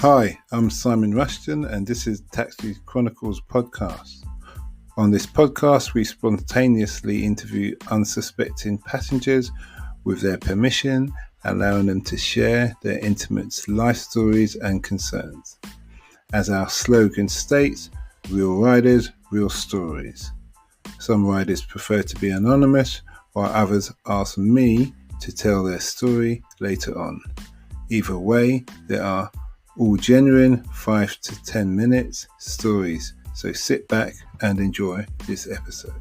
Hi, I'm Simon Rushton and this is Taxi Chronicles Podcast. On this podcast, we spontaneously interview unsuspecting passengers with their permission, allowing them to share their intimate life stories and concerns. As our slogan states, real riders, real stories. Some riders prefer to be anonymous, while others ask me to tell their story later on. Either way, there are all genuine 5 to 10 minutes stories, so sit back and enjoy this episode.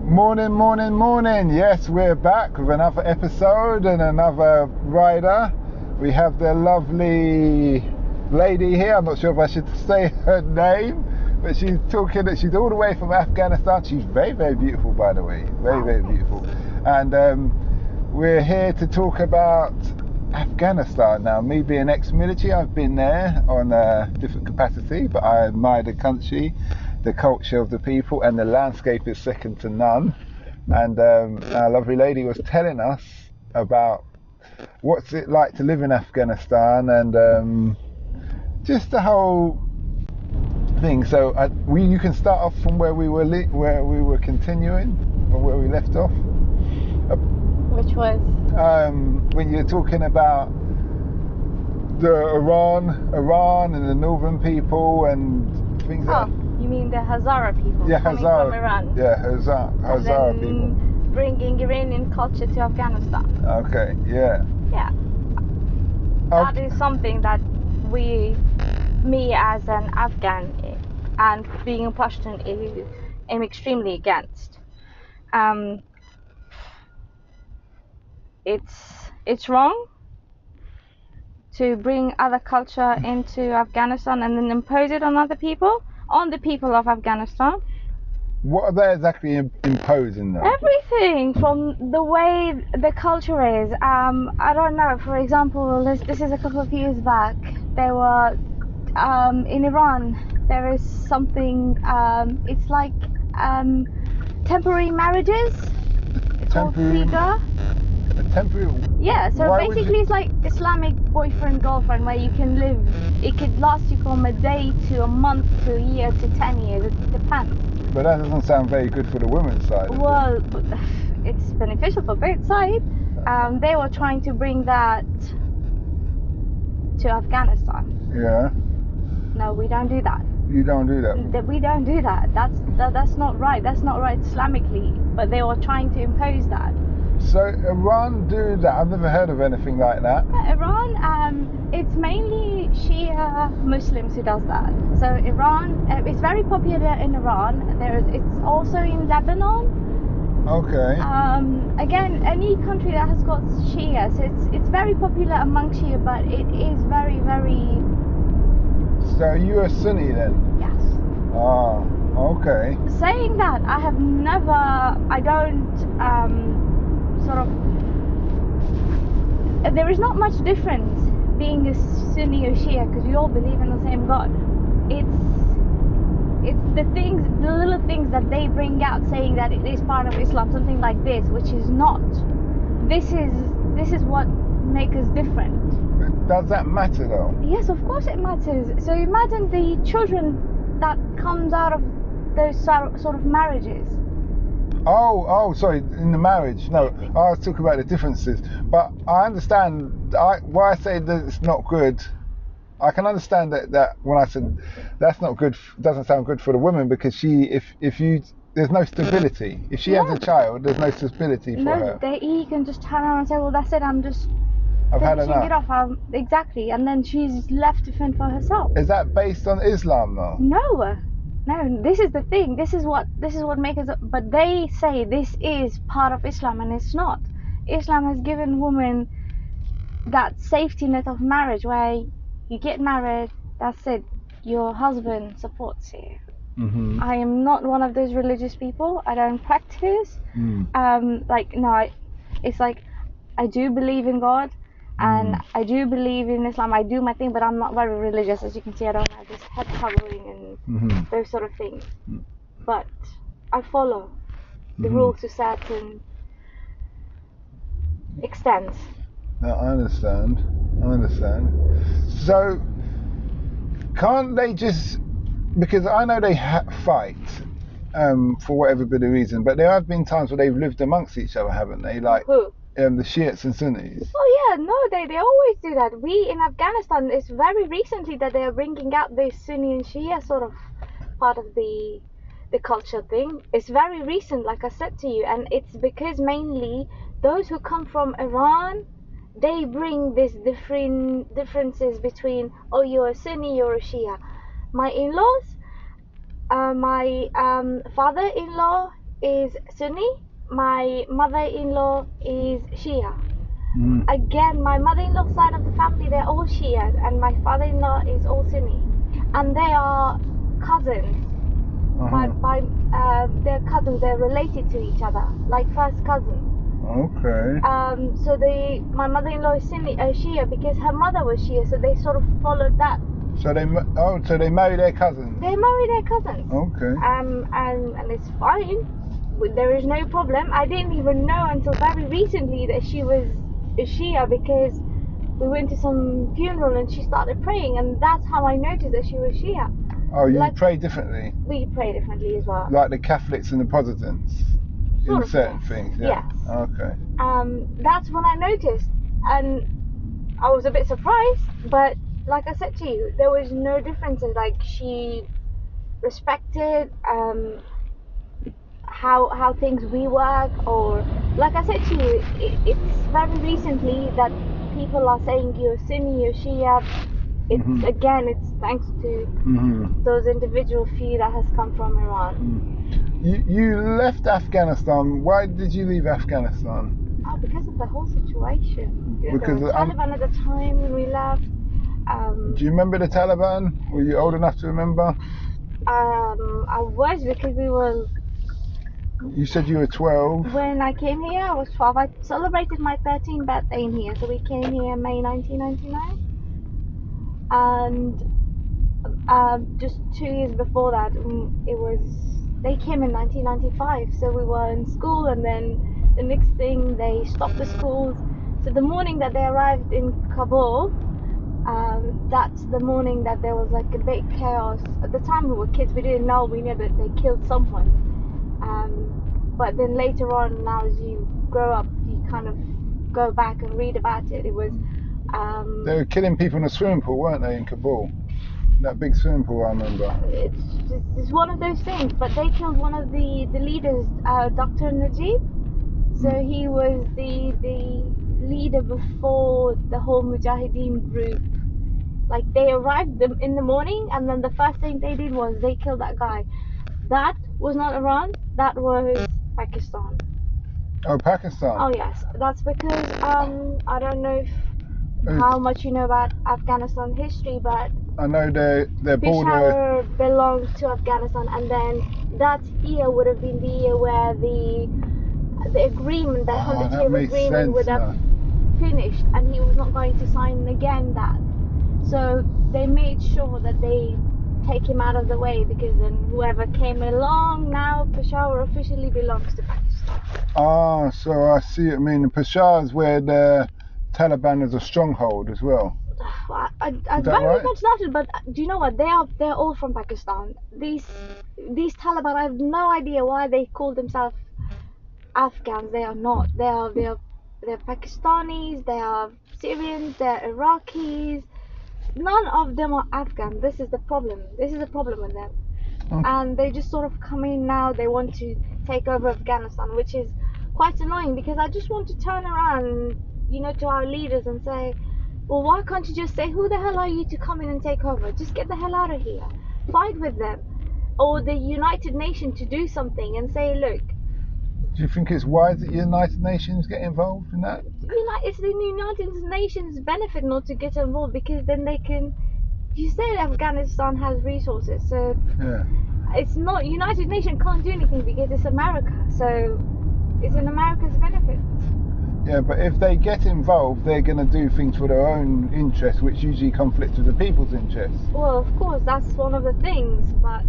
Morning. Yes, we're back with another episode and another rider. We have the lovely lady here. I'm not sure if I should say her name, but she's all the way from Afghanistan. She's very, very beautiful, by the way. Very, very beautiful. And we're here to talk about Afghanistan. Now, me being ex-military, I've been there on a different capacity, but I admire the country, the culture of the people, and the landscape is second to none. And our lovely lady was telling us about what's it like to live in Afghanistan and just the whole thing. So you can start off from where we were continuing, or where we left off. Which was? When you're talking about the Iran and the northern people and things like that. You mean the Hazara people coming from Iran? Yeah, Hazara people. Bringing Iranian culture to Afghanistan. Okay, yeah. Yeah. That is something that me as an Afghan and being a Pashtun am extremely against. It's wrong to bring other culture into Afghanistan and then impose it on the people of Afghanistan. What are they exactly imposing though? Everything from the way the culture is. I don't know. For example, this is a couple of years back. There were in Iran. There is something. It's like temporary marriages. Temporary. A temporary. Yeah, so basically it's like Islamic boyfriend-girlfriend where you can live. It could last you from a day to a month to a year to 10 years. It depends. But that doesn't sound very good for the women's side. Well, it's beneficial for both sides. They were trying to bring that to Afghanistan. Yeah. No, we don't do that. You don't do that? We don't do that. That's not right. That's not right Islamically. But they were trying to impose that. So Iran do that? I've never heard of anything like that. Iran, it's mainly Shia Muslims who does that. So Iran, it's very popular in Iran. It's also in Lebanon. Okay. Again, any country that has got Shia, so it's very popular among Shia, but it is very, very. So you're a Sunni then? Yes. Ah, okay. Saying that, I don't. Sort of, there is not much difference being a Sunni or Shia because we all believe in the same God. It's the little things that they bring out saying that it is part of Islam, something like this, which is not. This is what makes us different. But does that matter though? Yes, of course it matters. So imagine the children that comes out of those sort of marriages. Oh, sorry, in the marriage. No, I was talking about the differences. But I understand why I say that it's not good. I can understand that when I said that's not good, doesn't sound good for the woman because there's no stability. If she has a child, there's no stability for her. He can just turn around and say, well, that's it, I've had enough. It off. Exactly, and then she's left to fend for herself. Is that based on Islam though? No, this is the thing. This is what makes us. But they say this is part of Islam, and it's not. Islam has given women that safety net of marriage, where you get married. That's it. Your husband supports you. Mm-hmm. I am not one of those religious people. I don't practice. It's like I do believe in God. And I do believe in Islam. I do my thing, but I'm not very religious. As you can see, I don't have this head covering and those sort of things. But I follow the rules to certain extent. No, I understand. So, can't they just... Because I know they fight for whatever bit of reason, but there have been times where they've lived amongst each other, haven't they? Like Who? The Shiites and Sunnis. Oh yeah, no, they always do that. We in Afghanistan, it's very recently that they are bringing out this Sunni and Shia sort of part of the culture thing. It's very recent, like I said to you, and it's because mainly those who come from Iran, they bring this differences between, oh, you're a Sunni, you're a Shia. My in-laws, my father-in-law is Sunni, my mother-in-law is Shia. Again, my mother-in-law side of the family, they're all Shias, and my father-in-law is all Sunni, and they are cousins. They're cousins. They're related to each other, like first cousins. Okay. So my mother-in-law is Shia because her mother was Shia, so they sort of followed that. So they marry their cousins. They marry their cousins. Okay. And it's fine. There is no problem. I didn't even know until very recently that she was a Shia because we went to some funeral and she started praying, and that's how I noticed that she was Shia. Oh, you pray differently? We pray differently as well. Like the Catholics and the Protestants? Sort in certain things, yeah. Yes. Okay. That's when I noticed, and I was a bit surprised, but like I said to you, there was no differences. Like, she respected how things we work, or like I said to you, it's very recently that people are saying you're Sunni, you're Shia. It's again, it's thanks to those individual few that has come from Iran. You left Afghanistan. Why did you leave Afghanistan? Oh, because of the whole situation. Because the Taliban at the time when we left. Do you remember the Taliban? Were you old enough to remember? I was, because we were... You said you were 12. When I came here, I was 12. I celebrated my 13th birthday in here. So we came here in May 1999. And just 2 years before that, they came in 1995. So we were in school, and then the next thing, they stopped the schools. So the morning that they arrived in Kabul, that's the morning that there was like a big chaos. At the time we were kids, we didn't know. We knew that they killed someone. But then later on, now as you grow up, you kind of go back and read about it. It was... they were killing people in a swimming pool, weren't they, in Kabul? That big swimming pool, I remember. It's one of those things, but they killed one of the leaders, Dr. Najib. So he was the leader before the whole Mujahideen group. Like, they arrived in the morning, and then the first thing they did was they killed that guy. That was not Iran, that was Pakistan. Oh, Pakistan? Oh yes, that's because I don't know how much you know about Afghanistan history, but I know their border... Peshawar belonged to Afghanistan, and then that year would have been the year where the agreement, the 100-year agreement would have finished, and he was not going to sign again that. So they made sure that they take him out of the way, because then whoever came along, now Peshawar officially belongs to Pakistan. Ah, so I see it. I mean, Peshawar is where the Taliban is a stronghold as well. I very much doubt it, but do you know what? They're all from Pakistan. These Taliban, I have no idea why they call themselves Afghans. They are not. They're Pakistanis. They are Syrians. They're Iraqis. None of them are Afghan. This is the problem. This is the problem with them. And they just sort of come in now. They want to take over Afghanistan, which is quite annoying, because I just want to turn around, to our leaders and say, well, why can't you just say, who the hell are you to come in and take over? Just get the hell out of here. Fight with them. Or the United Nations to do something and say, look. Do you think it's wise that United Nations get involved in that? It's the United Nations' benefit not to get involved, because then they can... You said Afghanistan has resources, so... Yeah. It's not... United Nations can't do anything because it's America, so it's in America's benefit. Yeah, but if they get involved, they're going to do things for their own interests, which usually conflicts with the people's interests. Well, of course, that's one of the things, but...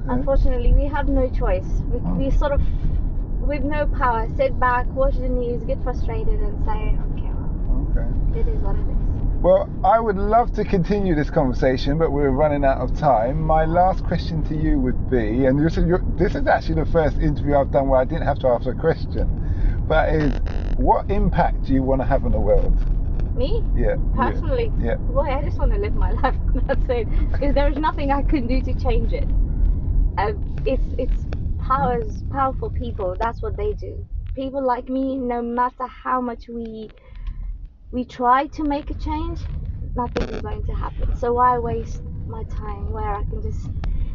Okay. Unfortunately, we have no choice. We with no power, sit back, watch the news, get frustrated, and say, okay, well, Okay. it is what it is. Well, I would love to continue this conversation, but we're running out of time. My last question to you would be, and this is actually the first interview I've done where I didn't have to ask a question, but is, what impact do you want to have on the world? Me? Yeah. Personally? Yeah. Boy, I just want to live my life. That's it. Because there's nothing I can do to change it. It's powerful people. That's what they do. People like me, no matter how much we try to make a change, nothing is going to happen. So why waste my time where I can just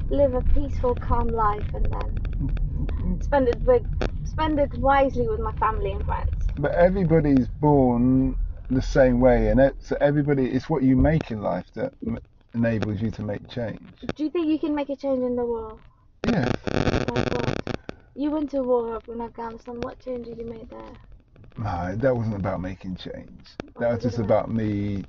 live a peaceful, calm life and then spend it wisely with my family and friends. But everybody's born the same way, and so everybody, it's what you make in life that enables you to make change. Do you think you can make a change in the world? Yeah. Like what? You went to war in Afghanistan. What change did you make there? No, that wasn't about making change. That was just about me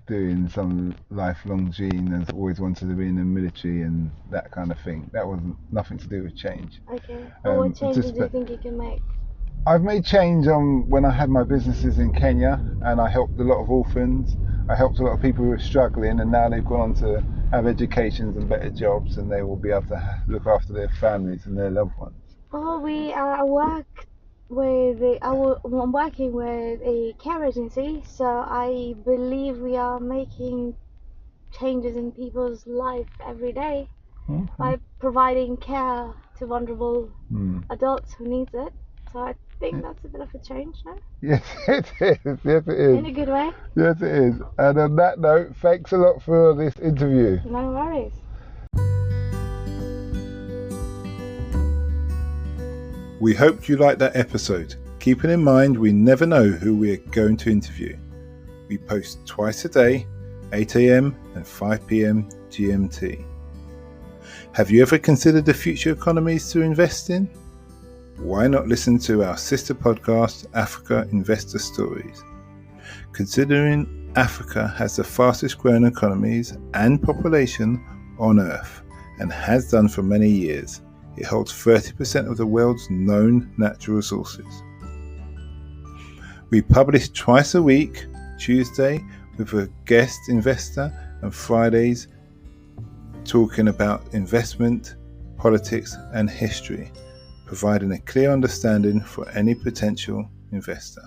doing some lifelong gene and always wanted to be in the military and that kind of thing. That wasn't nothing to do with change. Okay. Well, what changes do you think you can make? I've made change on when I had my businesses in Kenya, and I helped a lot of orphans. I helped a lot of people who were struggling, and now they've gone on to have educations and better jobs, and they will be able to look after their families and their loved ones. Oh, I'm working with a care agency, so I believe we are making changes in people's life every day by providing care to vulnerable adults who need it. So I think that's a bit of a change, no? Yes, it is. Yes, it is. In a good way? Yes, it is. And on that note, thanks a lot for this interview. No worries. We hope you liked that episode. Keeping in mind, we never know who we're going to interview. We post twice a day, 8 a.m. and 5 p.m. GMT. Have you ever considered the future economies to invest in? Why not listen to our sister podcast, Africa Investor Stories? Considering Africa has the fastest growing economies and population on Earth, and has done for many years, it holds 30% of the world's known natural resources. We publish twice a week, Tuesday with a guest investor, and Fridays talking about investment, politics and history, providing a clear understanding for any potential investor.